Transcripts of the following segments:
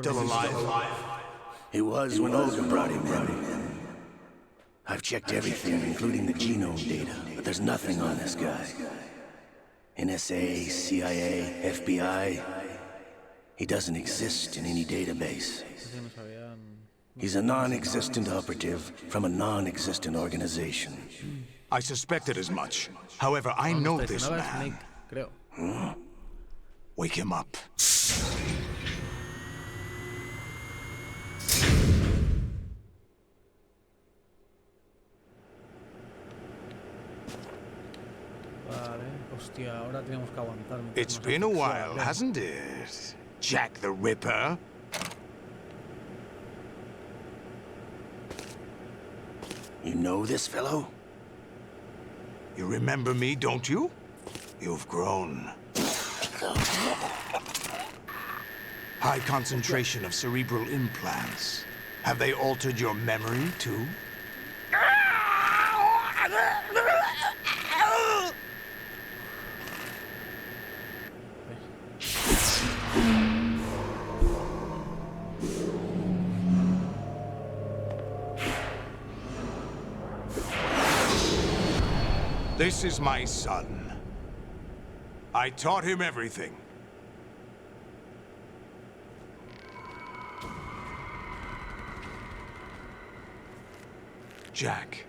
still alive? He was when Olga brought him in. I've checked everything, including the genome data, but there's nothing on this guy. NSA, CIA, FBI. He doesn't exist in any database. He's a non-existent operative from a non-existent organization. I suspected as much. However, I know this man. Wake him up. It's been a while, hasn't it? Jack the Ripper? You know this fellow? You remember me, don't you? You've grown. High concentration of cerebral implants. Have they altered your memory, too? This is my son. I taught him everything. Jack,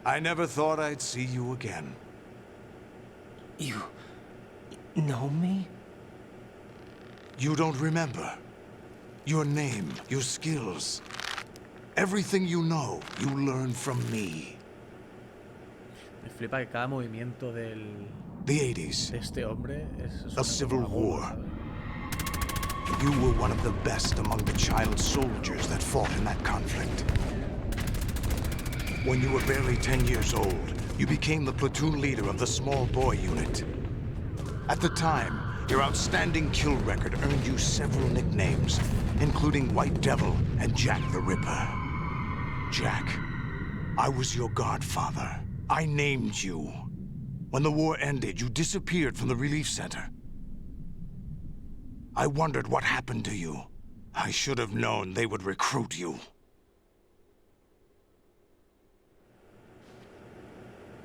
I never thought I'd see you again. You know me? You don't remember. Your name, your skills. Everything you know, you learned from me. Me flipa que cada movimiento The 80s. de este hombre es A civil war. You were one of the best among the child soldiers that fought in that conflict. When you were barely 10 years old, you became the platoon leader of the small boy unit. At the time, your outstanding kill record earned you several nicknames, including White Devil and Jack the Ripper. Jack, I was your godfather. I named you. When the war ended, you disappeared from the relief center. I wondered what happened to you. I should have known they would recruit you.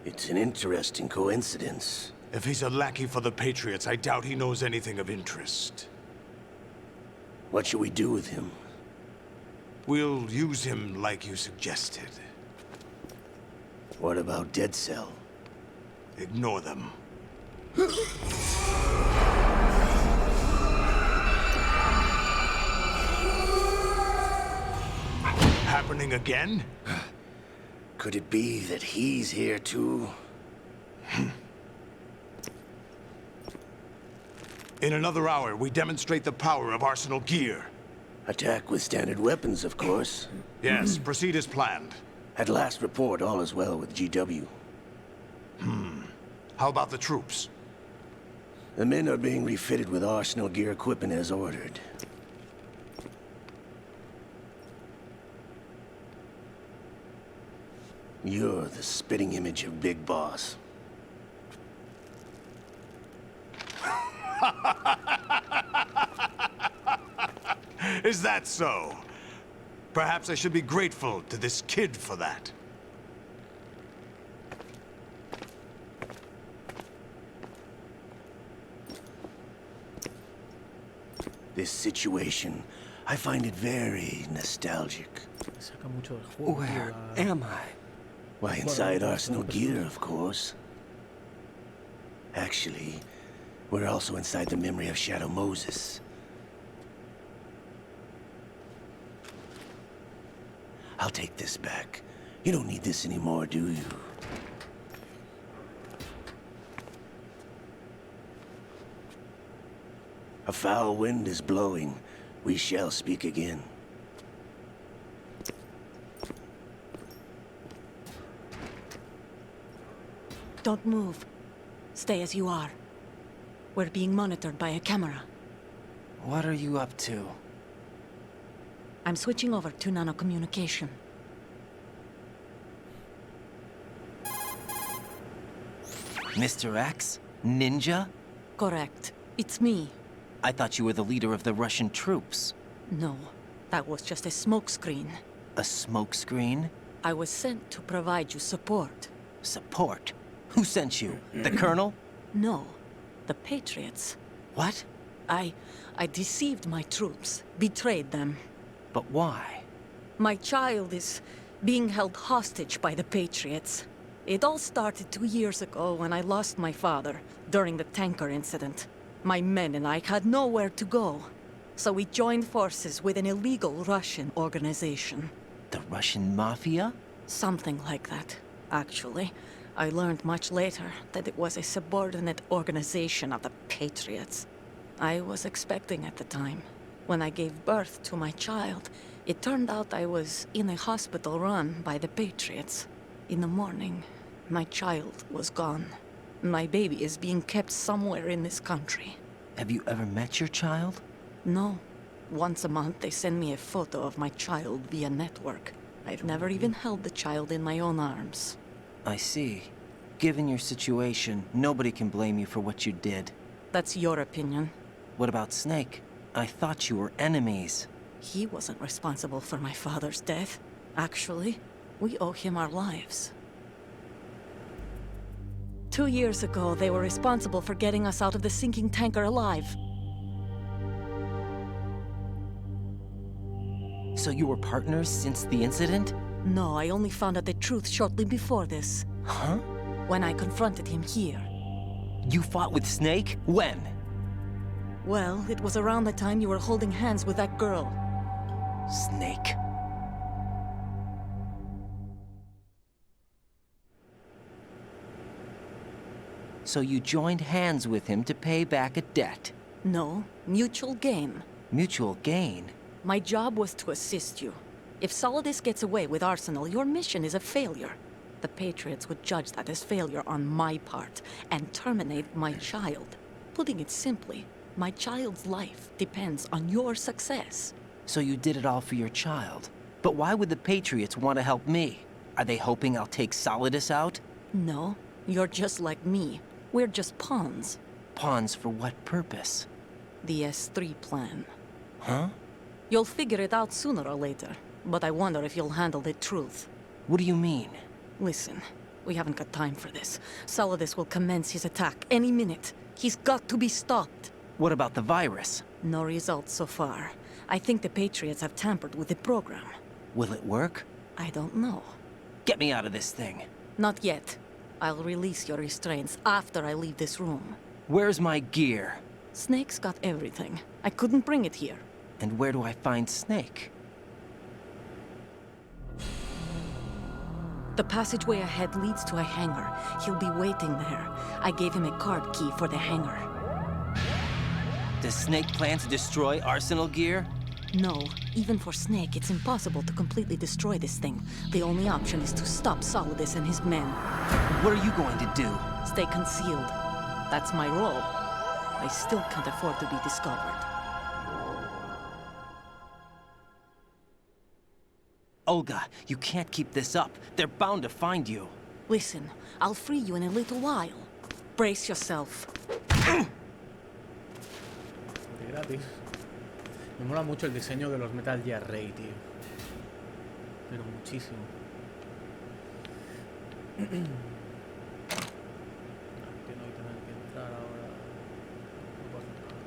It's an interesting coincidence. If he's a lackey for the Patriots, I doubt he knows anything of interest. What should we do with him? We'll use him like you suggested. What about Dead Cell? Ignore them. Happening again? Could it be that he's here too? In another hour, we demonstrate the power of Arsenal gear. Attack with standard weapons, of course. Yes, proceed as planned. At last report, all is well with GW. How about the troops? The men are being refitted with Arsenal gear equipment as ordered. You're the spitting image of Big Boss. Is that so? Perhaps I should be grateful to this kid for that. This situation, I find it very nostalgic. saca mucho del juego. Where am I? Why, inside Arsenal gear, of course. Actually, we're also inside the memory of Shadow Moses. I'll take this back. You don't need this anymore, do you? A foul wind is blowing. We shall speak again. Don't move. Stay as you are. We're being monitored by a camera. What are you up to? I'm switching over to nanocommunication. Mr. X? Ninja? Correct. It's me. I thought you were the leader of the Russian troops. No, that was just a smokescreen. A smokescreen? I was sent to provide you support. Support? Who sent you? The Colonel? No, the Patriots. What? I deceived my troops, betrayed them. But why? My child is being held hostage by the Patriots. It all started 2 years ago when I lost my father during the tanker incident. My men and I had nowhere to go, so we joined forces with an illegal Russian organization. The Russian Mafia? Something like that, actually. I learned much later that it was a subordinate organization of the Patriots. I was expecting at the time. When I gave birth to my child, it turned out I was in a hospital run by the Patriots. In the morning, my child was gone. My baby is being kept somewhere in this country. Have you ever met your child? No. Once a month, they send me a photo of my child via network. I've never even held the child in my own arms. I see. Given your situation, nobody can blame you for what you did. That's your opinion. What about Snake? I thought you were enemies. He wasn't responsible for my father's death. Actually, we owe him our lives. 2 years ago, they were responsible for getting us out of the sinking tanker alive. So you were partners since the incident? No, I only found out the truth shortly before this. Huh? When I confronted him here. You fought with Snake? When? Well, it was around the time you were holding hands with that girl. Snake. So you joined hands with him to pay back a debt. No, mutual gain. Mutual gain? My job was to assist you. If Solidus gets away with Arsenal, your mission is a failure. The Patriots would judge that as failure on my part and terminate my child. Putting it simply, my child's life depends on your success. So you did it all for your child. But why would the Patriots want to help me? Are they hoping I'll take Solidus out? No, you're just like me. We're just pawns. Pawns for what purpose? The S3 plan. Huh? You'll figure it out sooner or later, but I wonder if you'll handle the truth. What do you mean? Listen, we haven't got time for this. Solidus will commence his attack any minute. He's got to be stopped. What about the virus? No results so far. I think the Patriots have tampered with the program. Will it work? I don't know. Get me out of this thing. Not yet. I'll release your restraints after I leave this room. Where's my gear? Snake's got everything. I couldn't bring it here. And where do I find Snake? The passageway ahead leads to a hangar. He'll be waiting there. I gave him a card key for the hangar. Does Snake plan to destroy Arsenal gear? No, even for Snake, it's impossible to completely destroy this thing. The only option is to stop Solidus and his men. What are you going to do? Stay concealed. That's my role. I still can't afford to be discovered. Olga, you can't keep this up. They're bound to find you. Listen, I'll free you in a little while. Brace yourself. De gratis. Me mola mucho el diseño de los Metal Gear Ray, tío. Pero muchísimo. Que no hay tener que entrar ahora. No puedo hacer nada.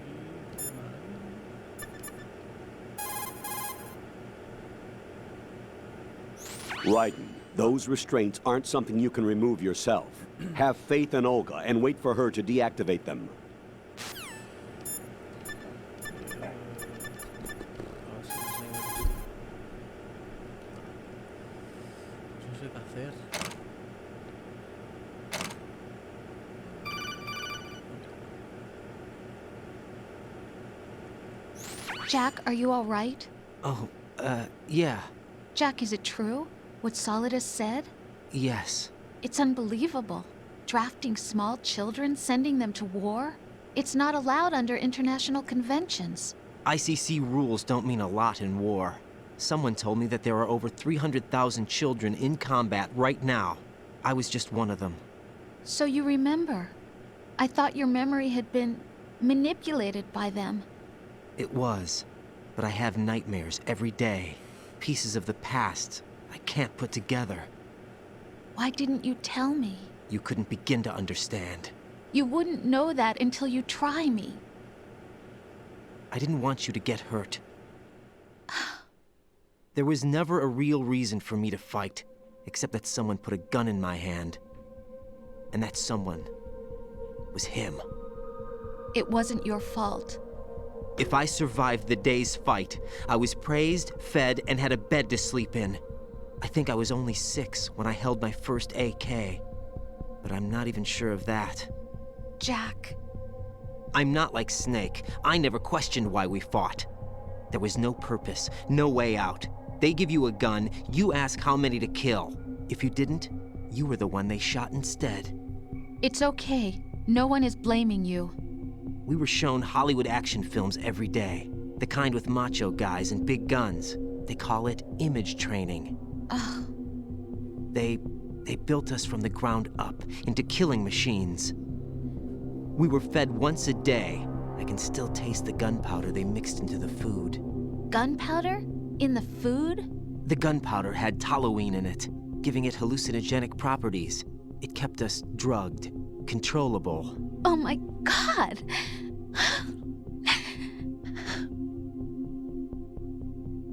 Y tema ahí. Raiden, those restraints aren't something you can remove yourself. Have faith in Olga and wait for her to deactivate them. No sé qué hacer. Jack, are you all right? Oh, yeah. Jack, is it true? What Solidus said? Yes. It's unbelievable. Drafting small children, sending them to war? It's not allowed under international conventions. ICC rules don't mean a lot in war. Someone told me that there are over 300,000 children in combat right now. I was just one of them. So you remember. I thought your memory had been manipulated by them. It was, but I have nightmares every day. Pieces of the past I can't put together. Why didn't you tell me? You couldn't begin to understand. You wouldn't know that until you try me. I didn't want you to get hurt. There was never a real reason for me to fight, except that someone put a gun in my hand. And that someone was him. It wasn't your fault. If I survived the day's fight, I was praised, fed, and had a bed to sleep in. I think I was only 6 when I held my first AK. But I'm not even sure of that. Jack. I'm not like Snake. I never questioned why we fought. There was no purpose, no way out. They give you a gun, you ask how many to kill. If you didn't, you were the one they shot instead. It's okay. No one is blaming you. We were shown Hollywood action films every day. The kind with macho guys and big guns. They call it image training. Ugh. They built us from the ground up into killing machines. We were fed once a day. I can still taste the gunpowder they mixed into the food. Gunpowder? In the food? The gunpowder had toluene in it, giving it hallucinogenic properties. It kept us drugged, controllable. Oh my God!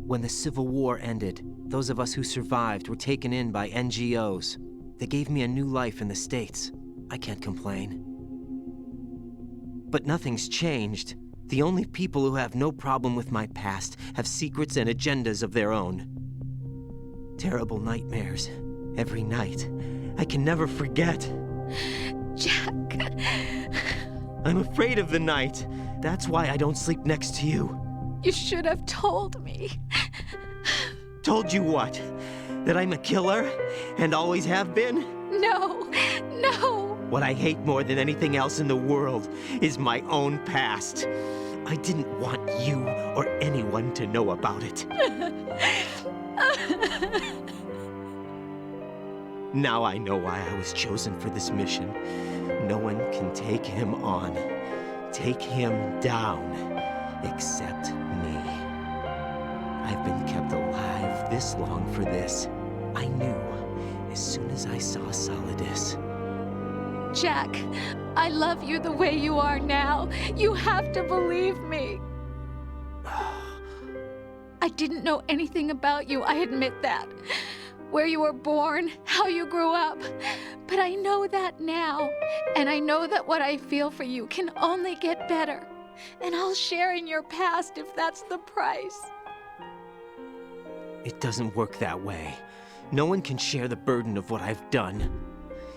When the Civil War ended, those of us who survived were taken in by NGOs. They gave me a new life in the States. I can't complain. But nothing's changed. The only people who have no problem with my past have secrets and agendas of their own. Terrible nightmares. Every night. I can never forget. Jack. I'm afraid of the night. That's why I don't sleep next to you. You should have told me. Told you what? That I'm a killer? And always have been? No, no. What I hate more than anything else in the world is my own past. I didn't want you or anyone to know about it. Now I know why I was chosen for this mission. No one can take him on, take him down, except me. I've been kept alive this long for this. I knew as soon as I saw Solidus. Jack, I love you the way you are now. You have to believe me. I didn't know anything about you, I admit that. Where you were born, how you grew up. But I know that now. And I know that what I feel for you can only get better. And I'll share in your past if that's the price. It doesn't work that way. No one can share the burden of what I've done.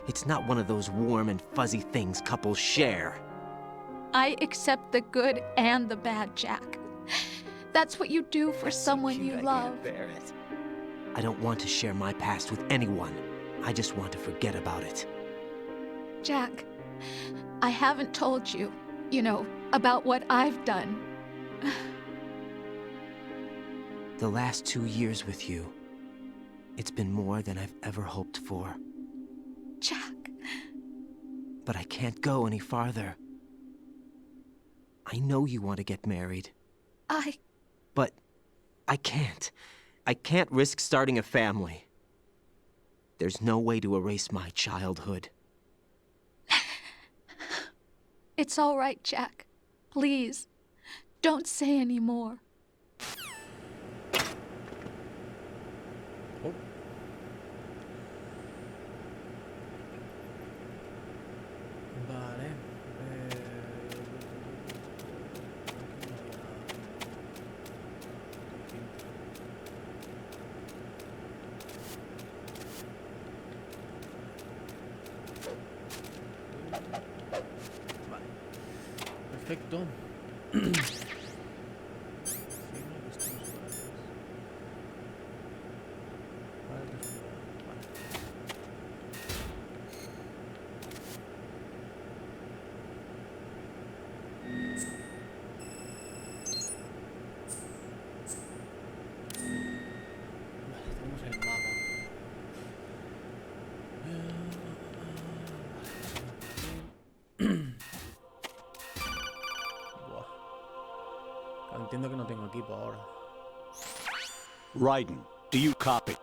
It's not one of those warm and fuzzy things couples share. I accept the good and the bad, Jack. That's what you do for someone you love. I don't want to share my past with anyone. I just want to forget about it. Jack, I haven't told you, about what I've done. The last 2 years with you, it's been more than I've ever hoped for. Jack. But I can't go any farther. I know you want to get married. But I can't. I can't risk starting a family. There's no way to erase my childhood. It's all right, Jack. Please, don't say any more. Oh. Vale. Vale. Perfecto. entiendo que no tengo equipo ahora. Raiden, do you copy?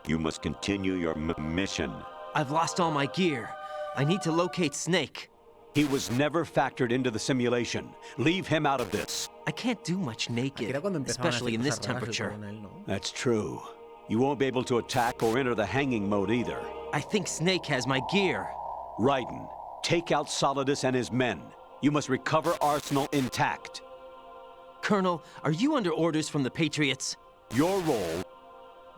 You must continue your mission. I've lost all my gear. I need to locate Snake. He was never factored into the simulation. Leave him out of this. I can't do much Aquí naked, era cuando empezaban a especially hacer in this cosas raras el temperature. coronel, ¿no? That's true. You won't be able to attack or enter the hanging mode either. I think Snake has my gear. Raiden, take out Solidus and his men. You must recover Arsenal intact. Colonel, are you under orders from the Patriots? Your role,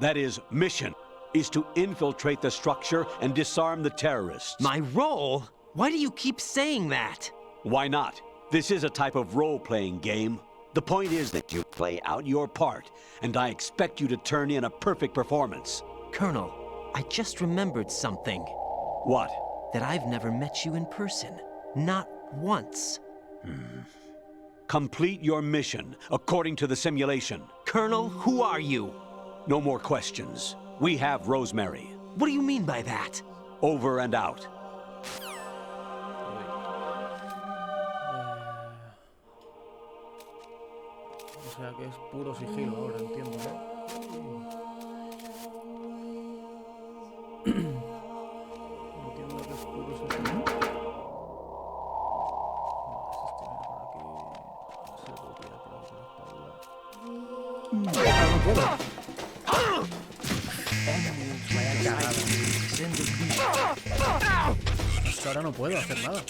that is, mission, is to infiltrate the structure and disarm the terrorists. My role? Why do you keep saying that? Why not? This is a type of role-playing game. The point is that you play out your part, and I expect you to turn in a perfect performance. Colonel, I just remembered something. What? That I've never met you in person. Not once. Complete your mission, according to the simulation. Colonel, who are you? No more questions. We have Rosemary. What do you mean by that? Over and out. O sea que es puro sigilo ahora, entiendo, ¿no? Entiendo que es puro sigilo. Se puede tirar por aquí por la espalda. No puedo. Vaya cagada. Es que ahora no puedo hacer nada.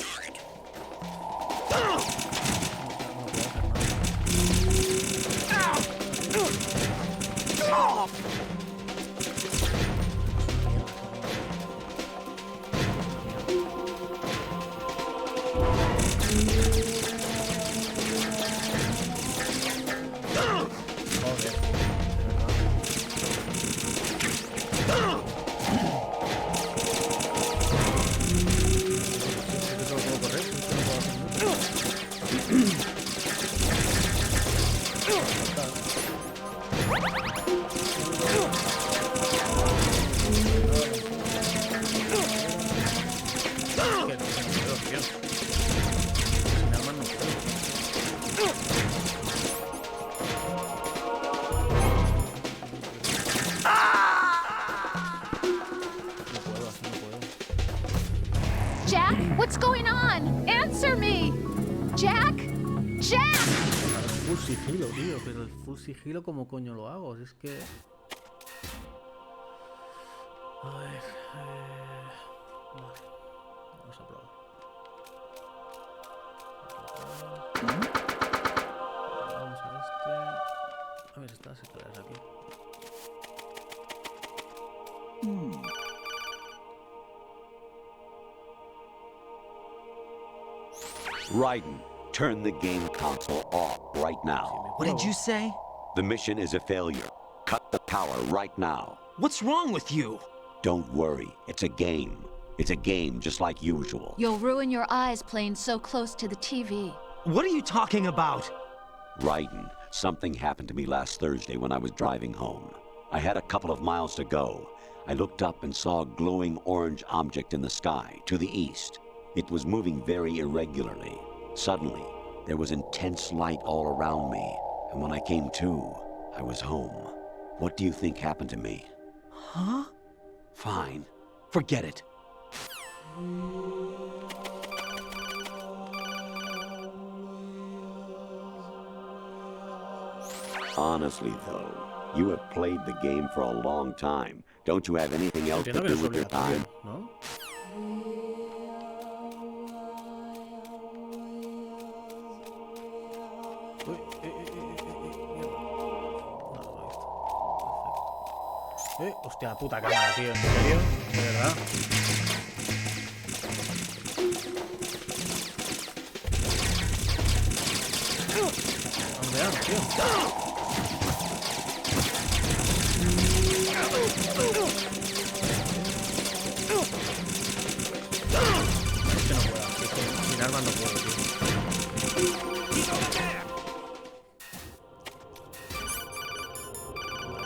Jack, what's going on? Answer me! Jack! Jack! Full sigilo, tío, pero el full sigilo, ¿cómo coño lo hago? Es que... A ver... Vale, vamos a probar. Vamos a este... A ver, estas escaleras aquí. Raiden, turn the game console off right now. What did you say? The mission is a failure. Cut the power right now. What's wrong with you? Don't worry, it's a game. It's a game just like usual. You'll ruin your eyes playing so close to the TV. What are you talking about? Raiden, something happened to me last Thursday when I was driving home. I had a couple of miles to go. I looked up and saw a glowing orange object in the sky to the east. It was moving very irregularly. Suddenly, there was intense light all around me, and when I came to, I was home. What do you think happened to me? Huh? Fine. Forget it. Honestly, though, you have played the game for a long time. Don't you have anything else to Entiendo que do no es with your time? obligatorio, ¿no? Uy, mierda. No, lo he visto. Perfecto. Hostia, puta cámara, tío. ¿En serio? ¿De verdad? ¿Dónde van, tío? Es que no puedo, es que sin armas no puedo, tío.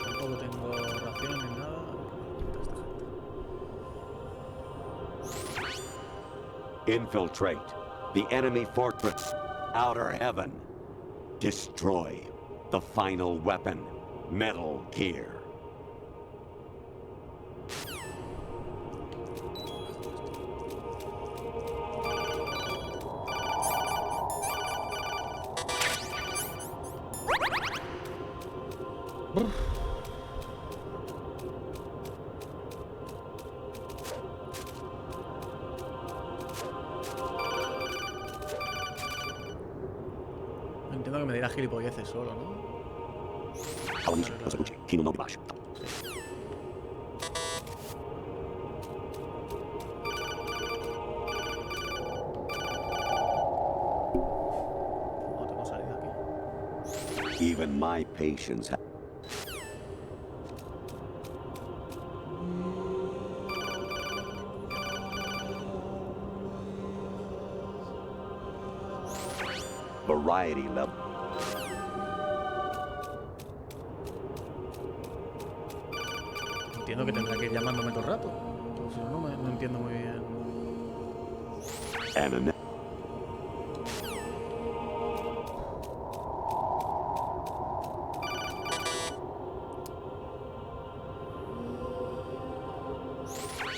Tampoco tengo raciones ni nada. Infiltrate the enemy fortress, outer heaven. Destroy The final weapon, Metal Gear. Entiendo que me dirá gilipolleces solo, ¿no? No tengo salida aquí. Even my patience. Variety level. Entiendo que tendrá que ir llamándome todo el rato. Si no, no entiendo muy bien. And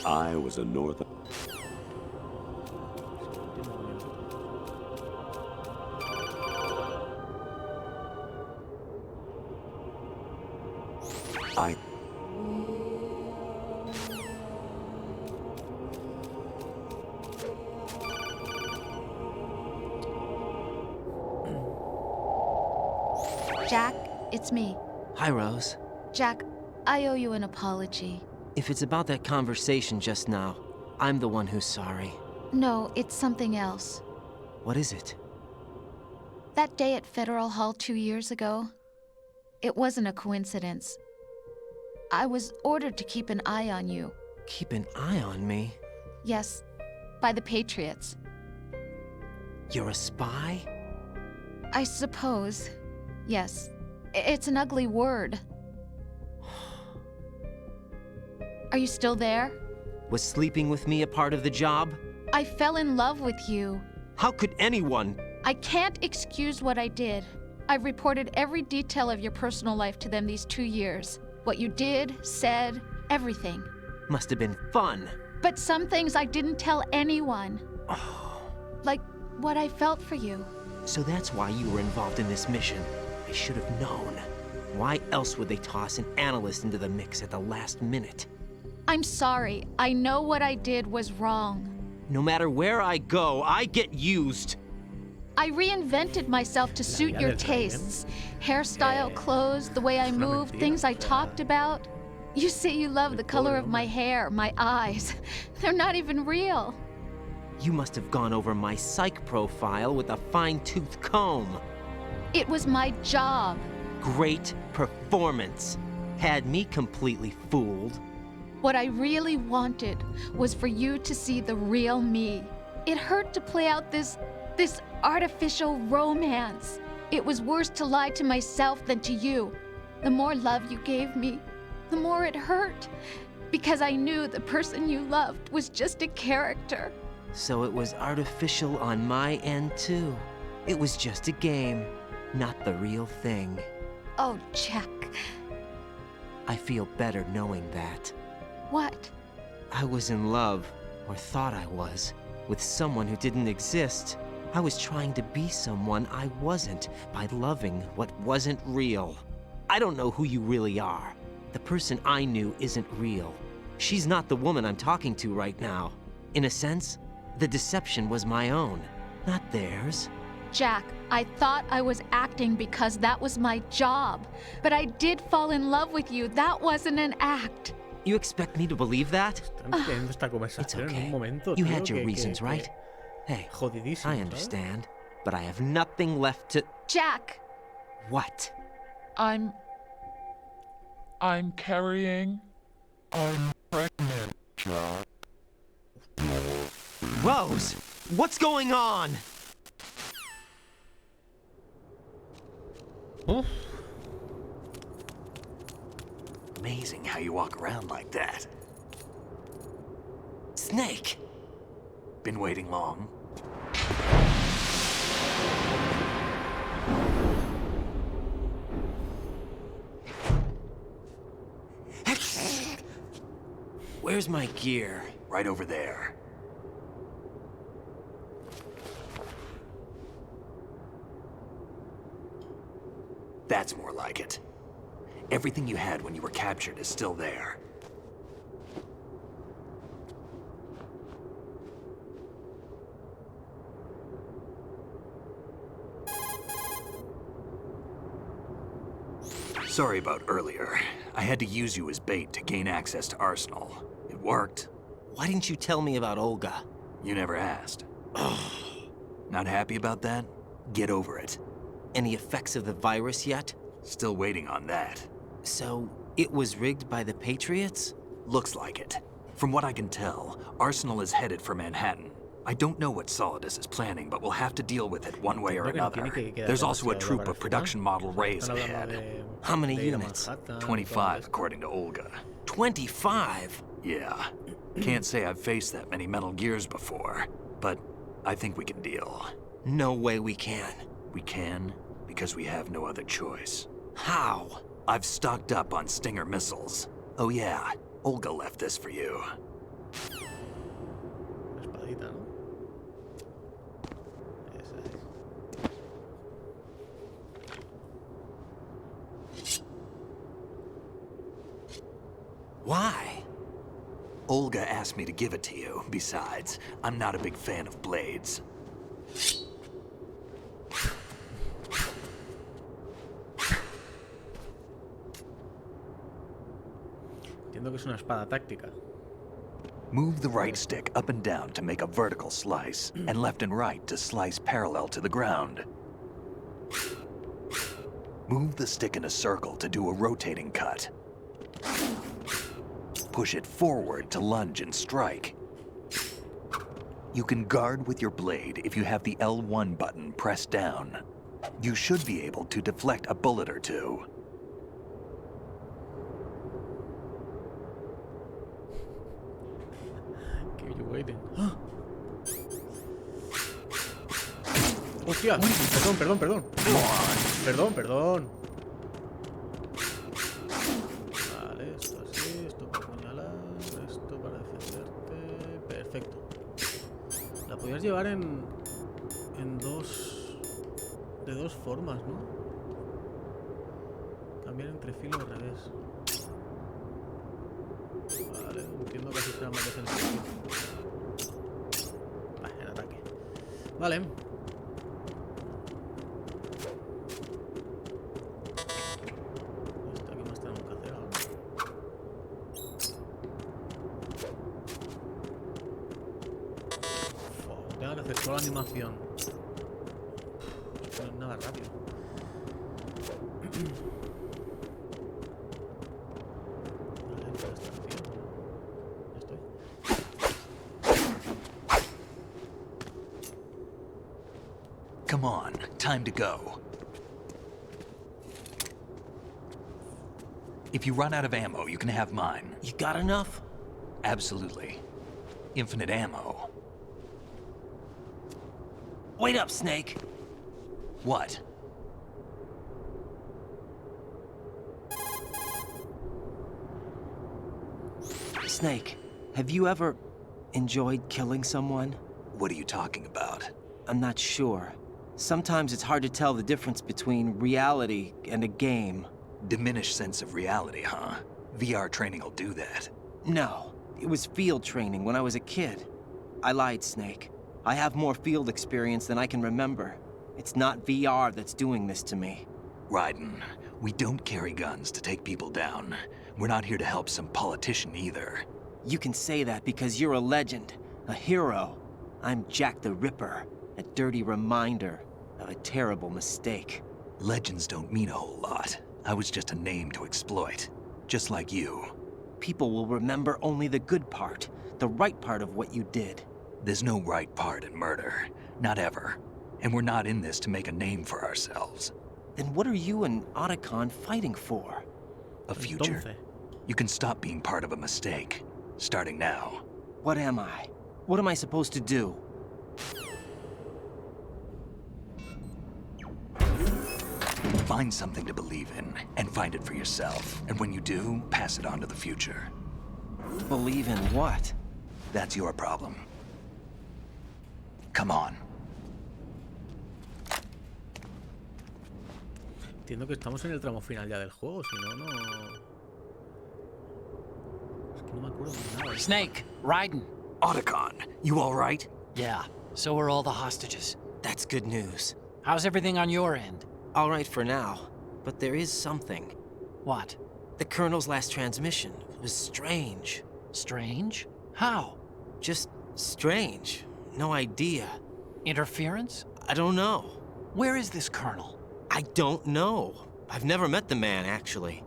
I was a North. I. Jack, it's me. Hi, Rose. Jack, I owe you an apology. If it's about that conversation just now, I'm the one who's sorry. No, it's something else. What is it? That day at Federal Hall 2 years ago, it wasn't a coincidence. I was ordered to keep an eye on you. Keep an eye on me? Yes, by the Patriots. You're a spy? I suppose. Yes. It's an ugly word. Are you still there? Was sleeping with me a part of the job? I fell in love with you. How could anyone? I can't excuse what I did. I've reported every detail of your personal life to them these 2 years. What you did, said, everything. Must have been fun. But some things I didn't tell anyone. Like what I felt for you. So that's why you were involved in this mission. I should have known. Why else would they toss an analyst into the mix at the last minute? I'm sorry. I know what I did was wrong. No matter where I go, I get used. I reinvented myself to suit your tastes. Hairstyle, clothes, the way I moved, things I talked about. You say you love the color of my hair, my eyes. They're not even real. You must have gone over my psych profile with a fine-tooth comb. It was my job. Great performance. Had me completely fooled. What I really wanted was for you to see the real me. It hurt to play out this artificial romance. It was worse to lie to myself than to you. The more love you gave me, the more it hurt. Because I knew the person you loved was just a character. So it was artificial on my end, too. It was just a game, not the real thing. Oh, Jack. I feel better knowing that. What? I was in love, or thought I was, with someone who didn't exist. I was trying to be someone I wasn't by loving what wasn't real. I don't know who you really are. The person I knew isn't real. She's not the woman I'm talking to right now. In a sense, the deception was my own, not theirs. Jack, I thought I was acting because that was my job. But I did fall in love with you. That wasn't an act. You expect me to believe that? It's okay. You had your reasons, right? Hey, I understand, but I have nothing left to... Jack! What? I'm carrying... I'm pregnant, Jack. Rose! What's going on? Amazing how you walk around like that. Snake! Been waiting long? Where's my gear? Right over there. That's more like it. Everything you had when you were captured is still there. Sorry about earlier. I had to use you as bait to gain access to Arsenal. It worked. Why didn't you tell me about Olga? You never asked. Not happy about that? Get over it. Any effects of the virus yet? Still waiting on that. So, it was rigged by the Patriots? Looks like it. From what I can tell, Arsenal is headed for Manhattan. I don't know what Solidus is planning, but we'll have to deal with it one way or another. There's also a troop of production model Rays ahead. How many units? 25, according to Olga. 25? Yeah. Can't say I've faced that many Metal Gears before, but I think we can deal. No way we can. We can, because we have no other choice. How? I've stocked up on Stinger missiles. Oh yeah, Olga left this for you. Espadita, ¿no? Esa es. Why? Olga asked me to give it to you. Besides, I'm not a big fan of blades. Entiendo que es una espada táctica. Move the right stick up and down to make a vertical slice, and left and right to slice parallel to the ground. Move the stick in a circle to do a rotating cut. Push it forward to lunge and strike. You can guard with your blade if you have the L1 button pressed down. You should be able to deflect a bullet or two. Keep you waiting. ¡Hostia! Perdón. Perdón. Vale, esto así, esto para apuñalar, esto para defenderte. Perfecto. La podías llevar en de dos formas, ¿no? Cambiar entre filo al revés. Vale, entiendo que así será más defensivo. En ataque. Vale. Esto aquí más tenemos que hacer ahora. Tengo que hacer toda la animación. No es nada rápido. Vale, ya está haciendo. Ya estoy. Come on, time to go. If you run out of ammo, you can have mine. You got enough? Absolutely. Infinite ammo. Wait up, Snake. What? Snake, have you ever enjoyed killing someone? What are you talking about? I'm not sure. Sometimes it's hard to tell the difference between reality and a game. Diminished sense of reality, huh? VR training will do that. No, it was field training when I was a kid. I lied, Snake. I have more field experience than I can remember. It's not VR that's doing this to me. Raiden, we don't carry guns to take people down. We're not here to help some politician either. You can say that because you're a legend, a hero. I'm Jack the Ripper, a dirty reminder of a terrible mistake. Legends don't mean a whole lot. I was just a name to exploit, just like you. People will remember only the good part, the right part of what you did. There's no right part in murder, not ever. And we're not in this to make a name for ourselves. Then what are you and Otacon fighting for? A future. You can stop being part of a mistake, starting now. What am I? What am I supposed to do? Find something to believe in, and find it for yourself. And when you do, pass it on to the future. Believe in what? That's your problem. Come on. Entiendo que estamos en el tramo final ya del juego, si no, no... Es que no me acuerdo de nada. Snake, Raiden. Otacon, you all right? Yeah, so are all the hostages. That's good news. How's everything on your end? All right for now, but there is something. What? The Colonel's last transmission was strange. Strange? How? Just strange. No idea. Interference? I don't know. Where is this Colonel? I don't know. I've never met the man, actually.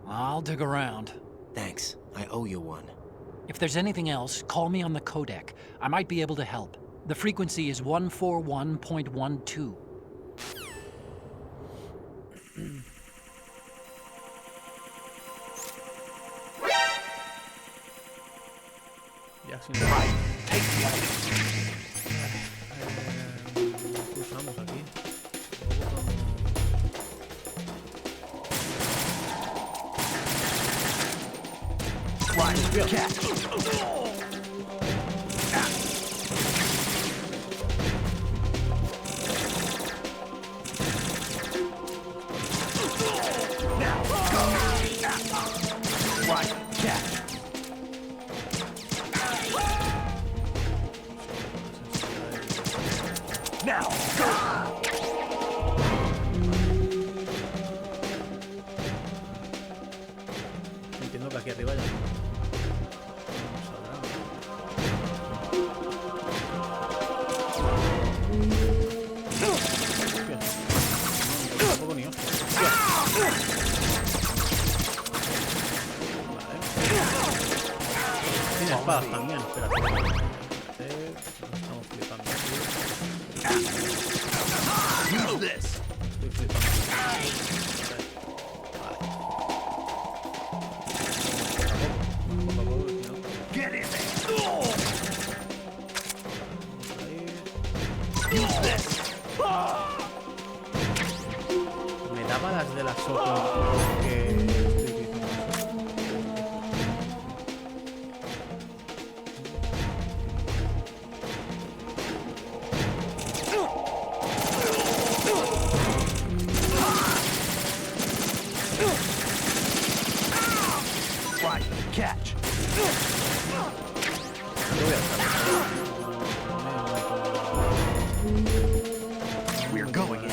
I'll dig around. Thanks. I owe you one. If there's anything else, call me on the codec. I might be able to help. The frequency is 141.12. Ya, si pulsamos aquí. Right, catch. Now, go. Right, catch. Now, go. Entiendo que aquí arriba ya no saldrá. Hostia. Tampoco ni hostia. Vale. Tiene espadas también, espérate. Estamos flipando aquí. Use this. Estoy flipando. Get in there. Ahí. Use this. Me daba las de la sopa que estoy utilizando. Right, catch. Lo voy a hacer. We're going in.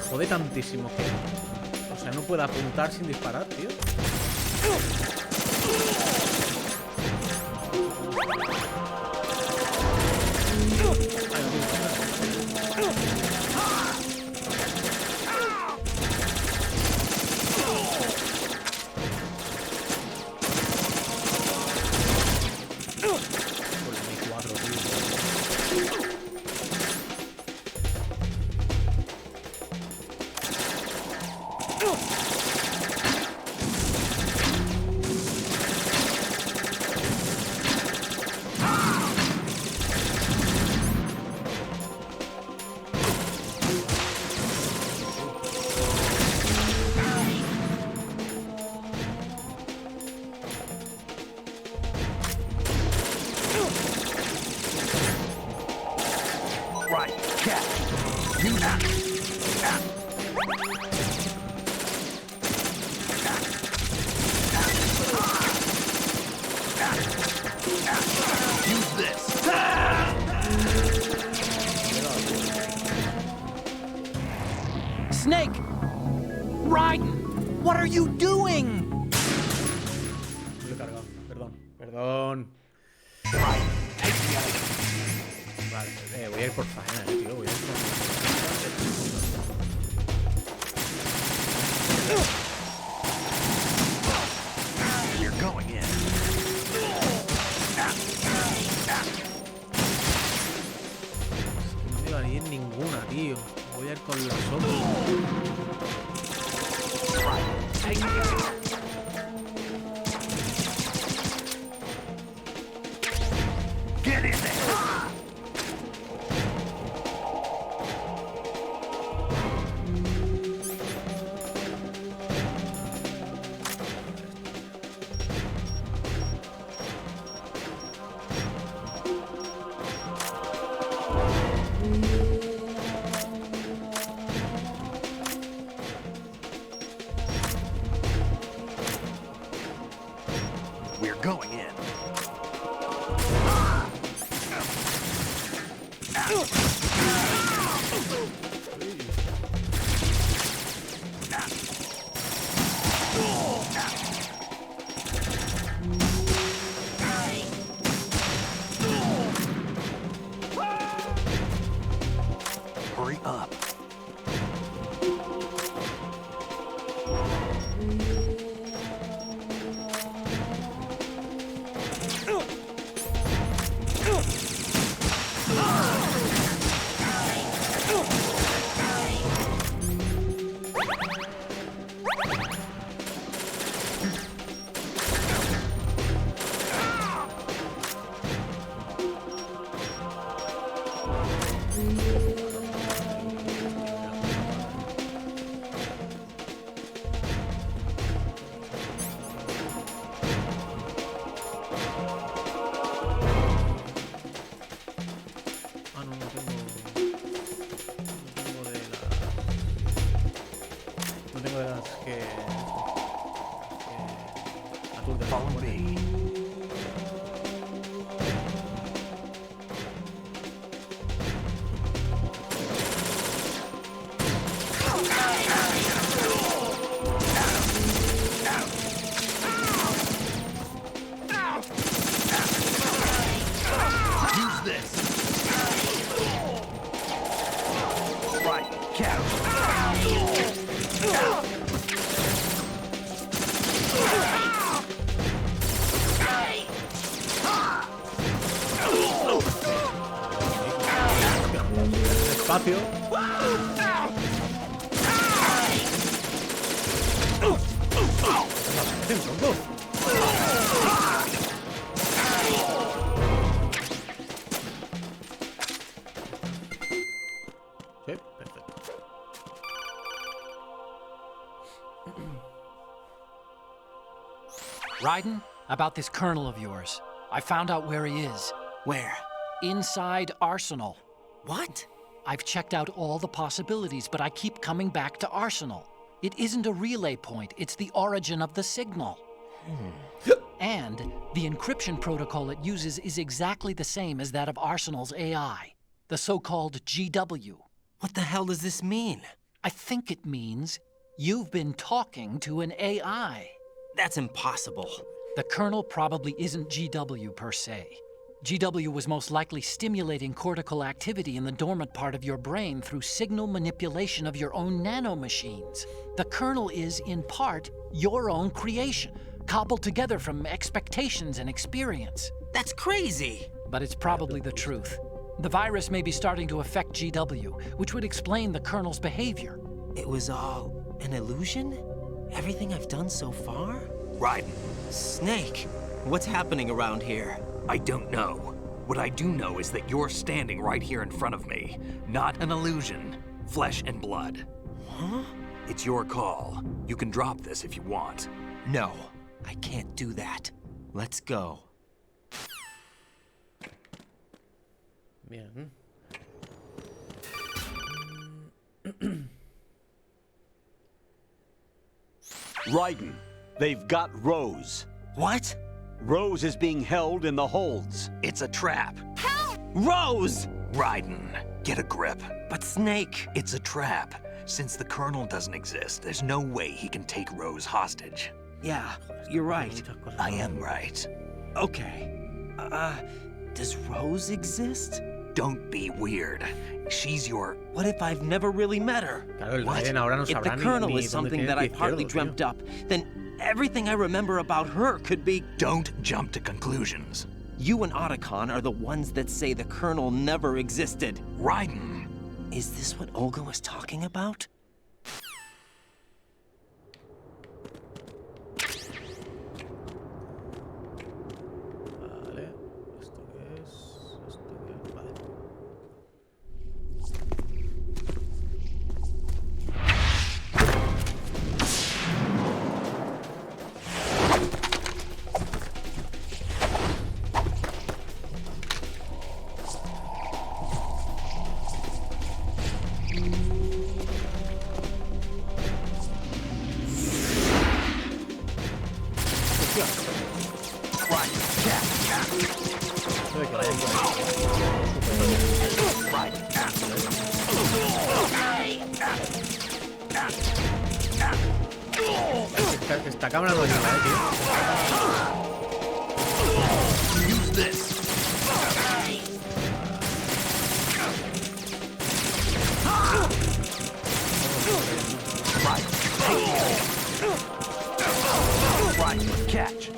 Jode tantísimo que... O sea, no puedo apuntar sin disparar, tío. Right, catch. You use this. Snake! Raiden! What are you doing? Perdón. Vale, voy a ir por faena, tío. Voy a ir por You're going in. No me va a ir ninguna, tío. Voy a ir con las otras. Get in there. We're going in. Hurry up. Follow me. Use this. Right, catch. Despacio. Sí, perfecto. Raiden, about this colonel of yours. I found out where he is. Where? Inside Arsenal. What? I've checked out all the possibilities, but I keep coming back to Arsenal. It isn't a relay point, it's the origin of the signal. And the encryption protocol it uses is exactly the same as that of Arsenal's AI, the so-called GW. What the hell does this mean? I think it means you've been talking to an AI. That's impossible. The kernel probably isn't GW per se. GW was most likely stimulating cortical activity in the dormant part of your brain through signal manipulation of your own nanomachines. The kernel is, in part, your own creation, cobbled together from expectations and experience. That's crazy! But it's probably the truth. The virus may be starting to affect GW, which would explain the kernel's behavior. It was all an illusion? Everything I've done so far? Raiden, Snake, what's happening around here? I don't know. What I do know is that you're standing right here in front of me. Not an illusion. Flesh and blood. Huh? It's your call. You can drop this if you want. No, I can't do that. Let's go. Bien. Raiden, they've got Rose. What? Rose is being held in the holds. It's a trap. Rose! Raiden, get a grip. But Snake... It's a trap. Since the Colonel doesn't exist, there's no way he can take Rose hostage. Yeah, you're right. I am right. Okay. Does Rose exist? Don't be weird. She's your... What if I've never really met her? Claro, el Raiden ahora no If the sabrá Colonel ni is dónde something tiene that el I pie partly izquierdo, dreamt tío. up, then everything I remember about her could be... Don't jump to conclusions. You and Otacon are the ones that say the Colonel never existed. Raiden. Is this what Olga was talking about? Vale. ¿Esto qué es? ¿Esto qué es? Vale. Esto de que vayan por ahí. Esta cámara no ayuda, tío. Use this. Right, catch.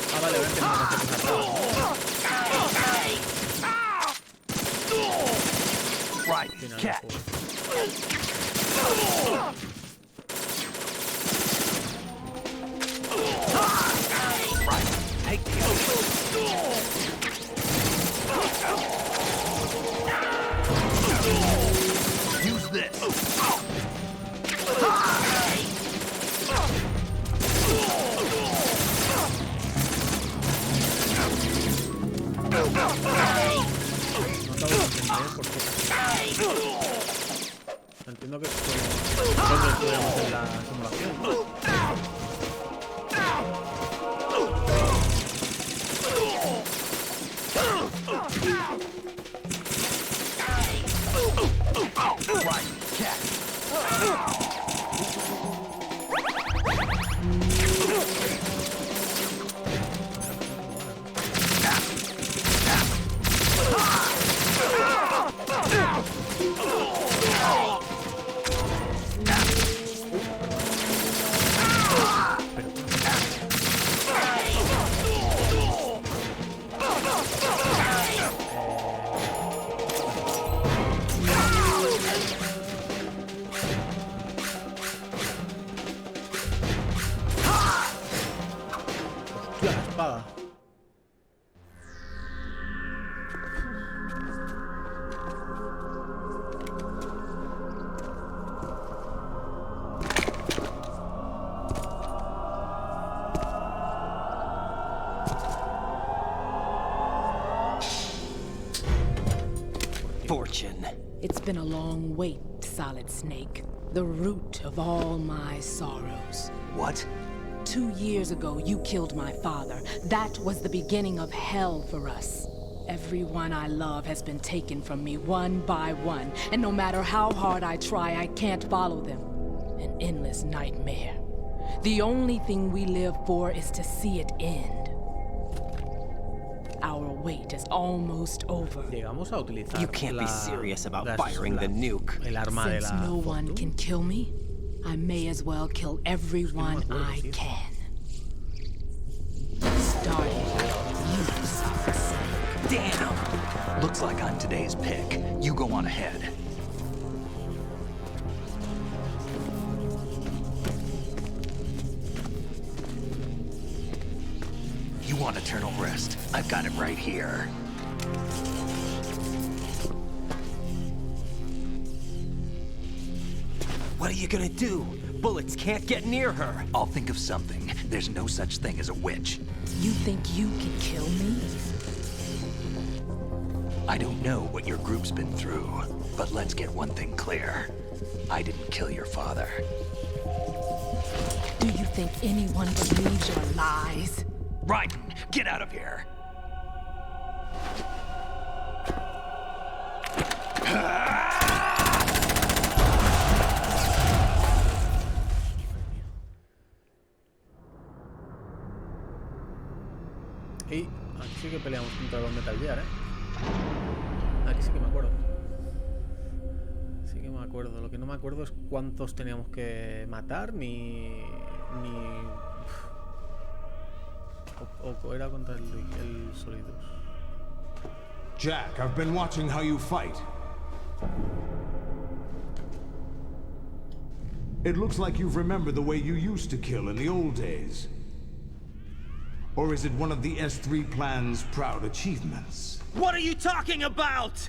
Ah, vale, vente, Right, catch. Right, take use this. Entiendo que cuando estuviéramos en la simulación. Right, catch. Hostia, la espada. Fortune. It's been a long wait, Solid Snake. The root of all my sorrows. What? 2 years ago, you killed my father. That was the beginning of hell for us. Everyone I love has been taken from me one by one, and no matter how hard I try, I can't follow them. An endless nightmare. The only thing we live for is to see it end. Our wait is almost over. Llegamos a utilizar You can't be serious about firing the nuke. El arma de Since la no one can kill me, I may as well kill everyone I can. Starting you, Solid Snake. Damn! Looks like I'm today's pick. You go on ahead. You want eternal rest? I've got it right here. What are you gonna do? Bullets can't get near her. I'll think of something. There's no such thing as a witch. You think you can kill me? I don't know what your group's been through, but let's get one thing clear. I didn't kill your father. Do you think anyone believes your lies? Raiden, get out of here! Y aquí sí que peleamos contra los Metal Gear, Aquí sí que me acuerdo. Sí que me acuerdo. Lo que no me acuerdo es cuántos teníamos que matar, ni... O era contra el Solidus. Jack, I've been watching how you fight. It looks like you've remembered the way you used to kill in the old days. Or is it one of the S3 plan's proud achievements? What are you talking about?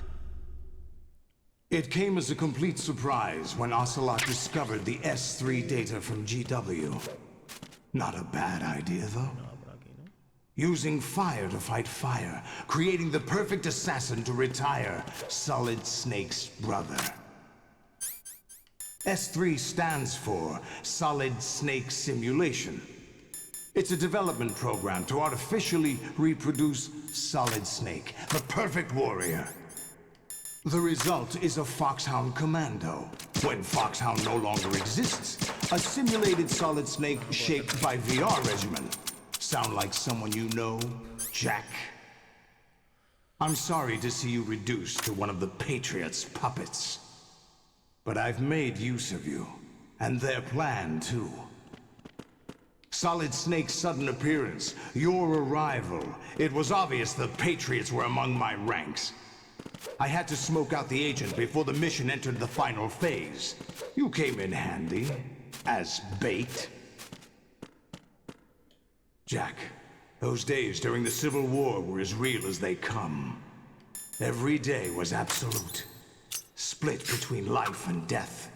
It came as a complete surprise when Ocelot discovered the S3 data from GW. Not a bad idea, though. Using fire to fight fire, creating the perfect assassin to retire Solid Snake's brother. S3 stands for Solid Snake Simulation. It's a development program to artificially reproduce Solid Snake, the perfect warrior. The result is a Foxhound Commando. When Foxhound no longer exists, a simulated Solid Snake shaped by VR regimen. Sound like someone you know, Jack? I'm sorry to see you reduced to one of the Patriots' puppets. But I've made use of you, and their plan too. Solid Snake's sudden appearance, your arrival, it was obvious the Patriots were among my ranks. I had to smoke out the agent before the mission entered the final phase. You came in handy, as bait. Jack, those days during the Civil War were as real as they come. Every day was absolute, split between life and death.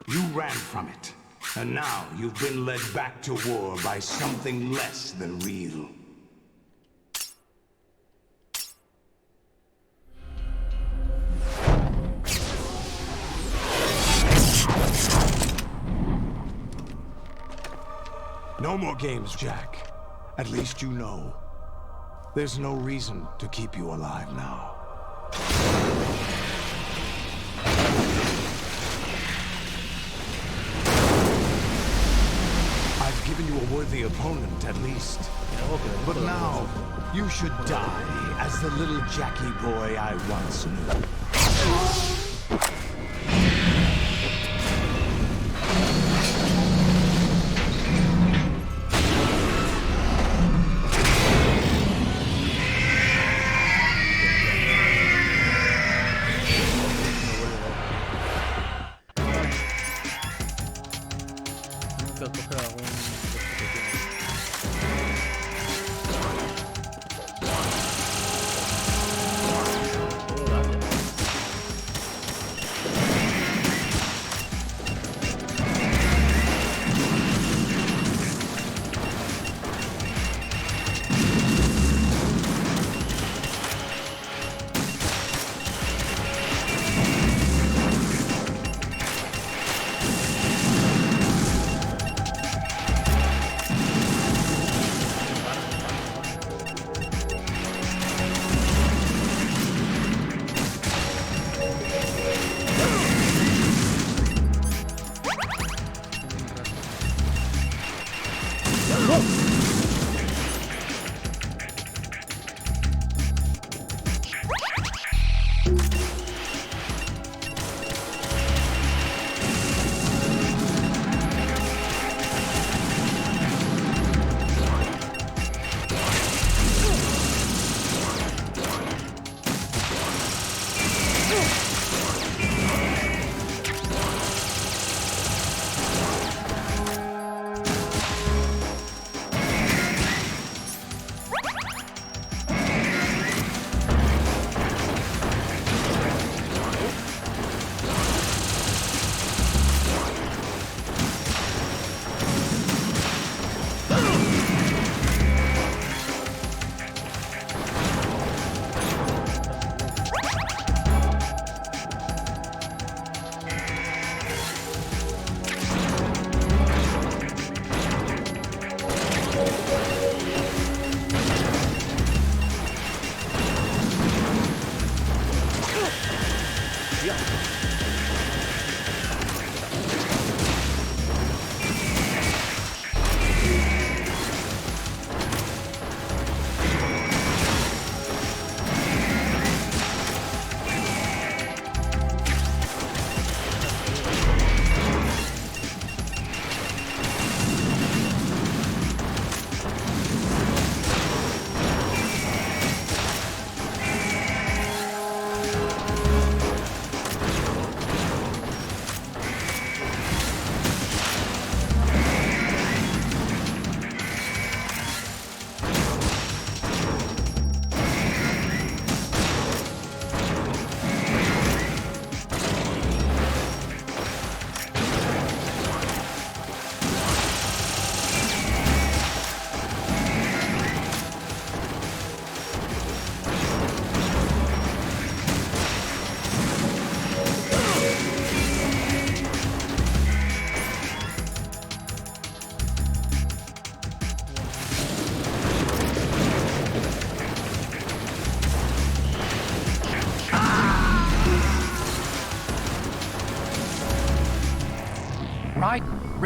You ran from it, and now you've been led back to war by something less than real. No more games, Jack. At least you know. There's no reason to keep you alive now. I've given you a worthy opponent, at least. But now, you should die as the little Jackie boy I once knew.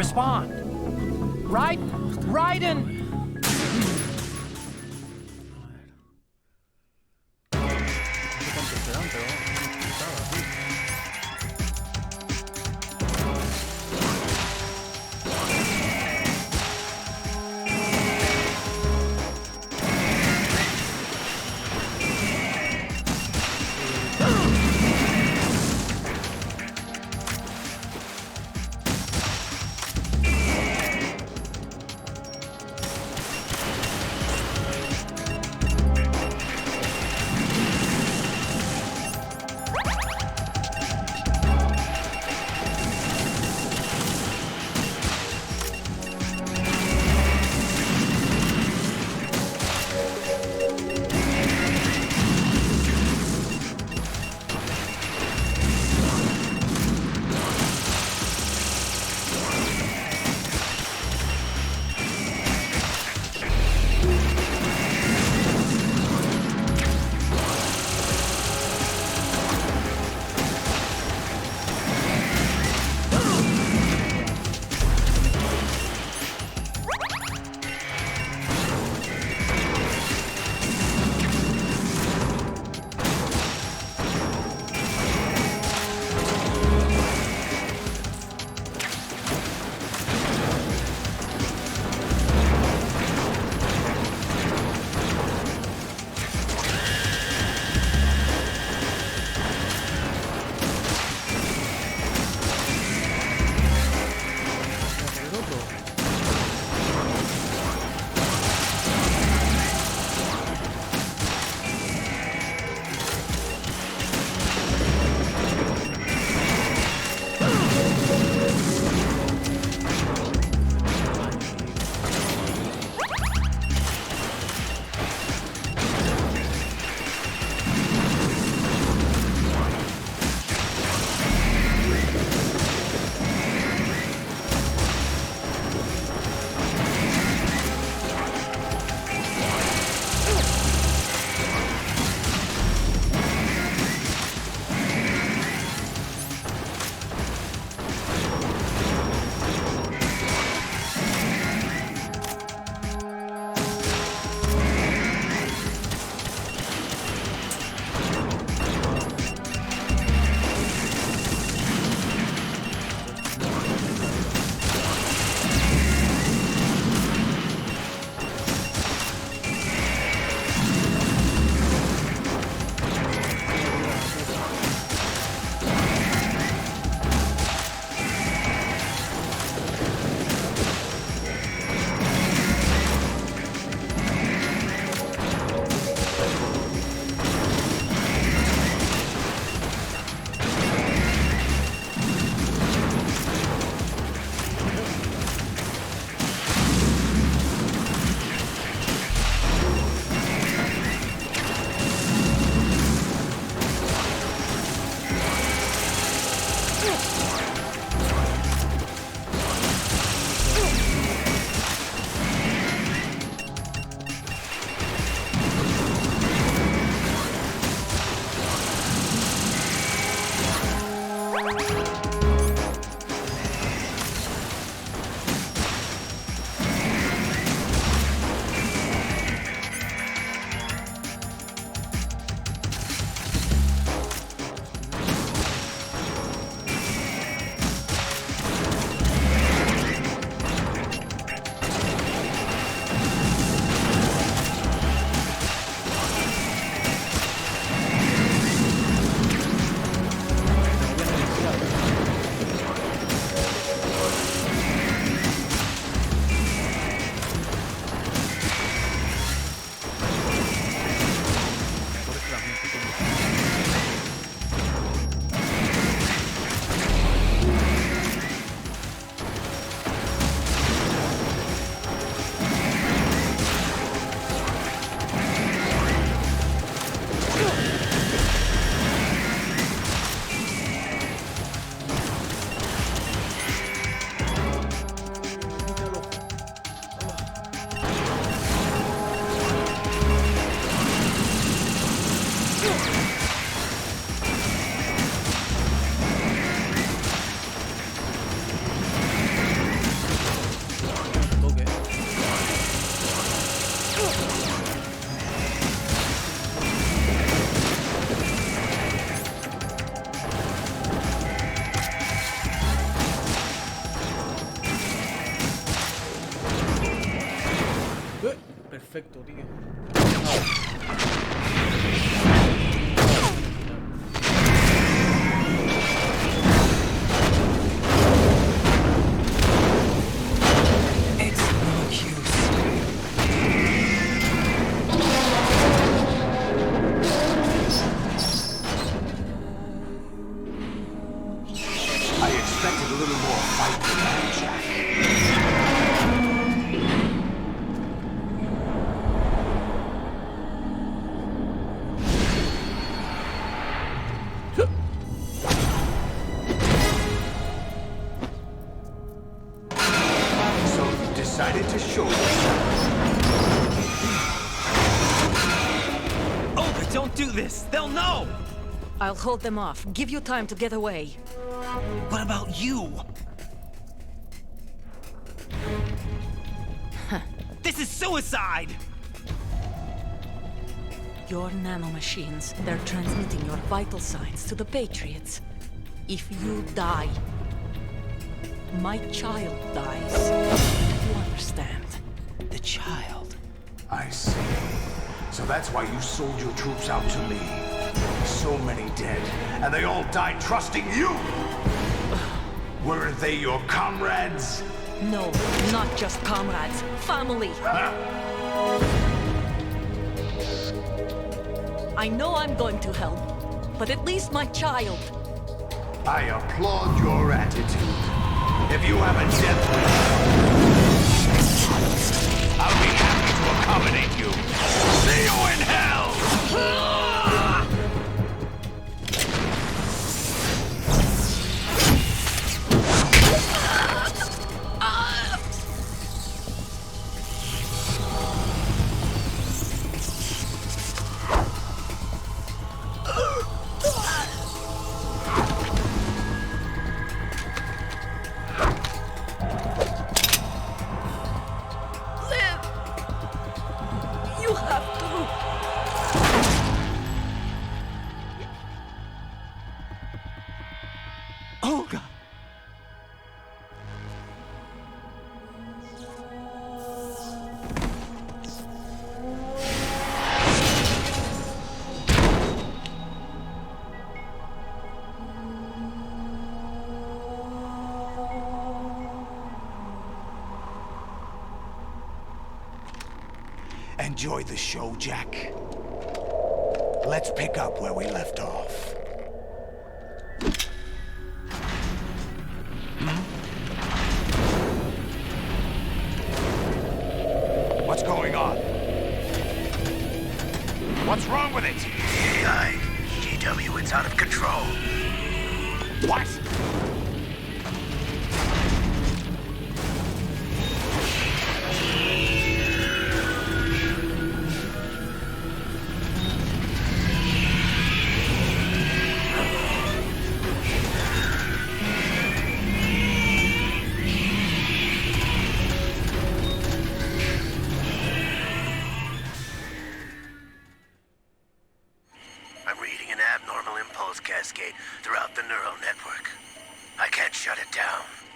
Respond. Raiden! No sé cuántos serán, pero vamos, putada, tío. I'll hold them off. Give you time to get away. What about you? This is suicide! Your nanomachines, they're transmitting your vital signs to the Patriots. If you die, my child dies. You understand? The child. I see. So that's why you sold your troops out to me. So many dead, and they all died trusting you! Weren't they your comrades? No, not just comrades. Family! I know I'm going to hell, but at least my child. I applaud your attitude. If you have a death wish, I'll be happy to accommodate you. See you in hell! Enjoy the show, Jack. Let's pick up where we left off. What's going on? What's wrong with it? AI, GW, it's out of control. What?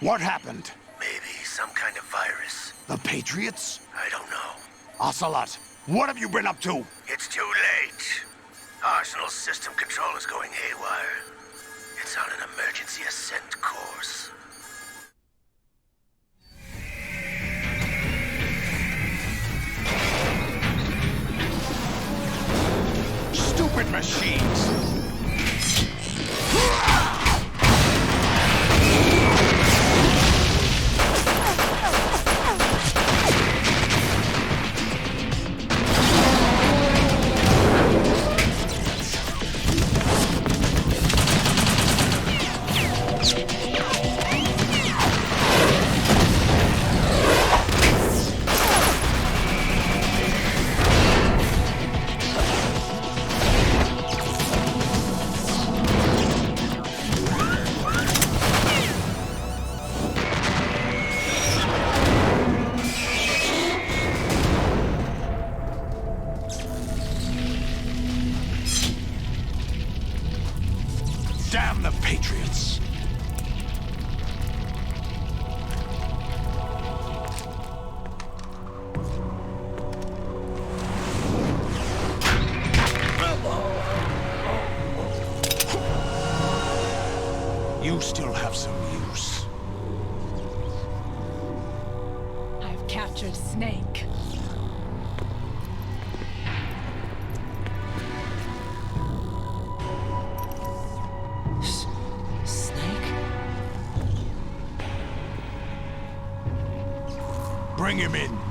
What happened? Maybe some kind of virus. The Patriots? I don't know. Ocelot, what have you been up to? It's too late. Arsenal's system control is going haywire. It's on an emergency ascent course. Stupid machines! Damn the Patriots! still have some use. I've captured Snake. Snake? Bring him in.